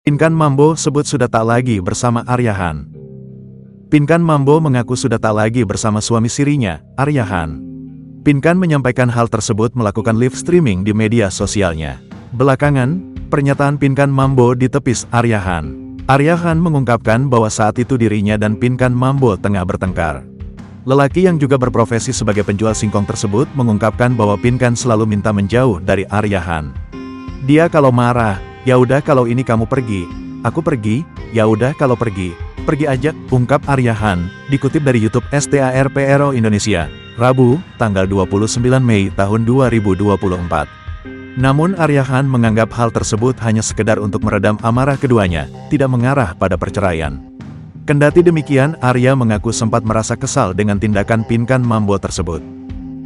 Pinkan Mambo sebut sudah tak lagi bersama Aryahan. Pinkan Mambo mengaku sudah tak lagi bersama suami sirinya, Aryahan. Pinkan menyampaikan hal tersebut melakukan live streaming di media sosialnya. Belakangan, pernyataan Pinkan Mambo ditepis Aryahan. Aryahan mengungkapkan bahwa saat itu dirinya dan Pinkan Mambo tengah bertengkar. Lelaki yang juga berprofesi sebagai penjual singkong tersebut mengungkapkan bahwa Pinkan selalu minta menjauh dari Aryahan. Dia kalau marah, "Ya udah kalau ini kamu pergi, aku pergi, ya udah kalau pergi aja," ungkap Aryahan, dikutip dari YouTube STARPRO Indonesia, Rabu, tanggal 29 Mei tahun 2024. Namun Aryahan menganggap hal tersebut hanya sekedar untuk meredam amarah keduanya, tidak mengarah pada perceraian. Kendati demikian, Arya mengaku sempat merasa kesal dengan tindakan Pinkan Mambo tersebut.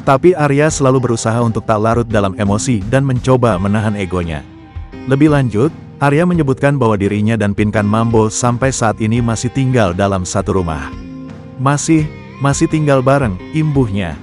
Tapi Arya selalu berusaha untuk tak larut dalam emosi dan mencoba menahan egonya. Lebih lanjut, Arya menyebutkan bahwa dirinya dan Pinkan Mambo sampai saat ini masih tinggal dalam satu rumah. Masih tinggal bareng, imbuhnya.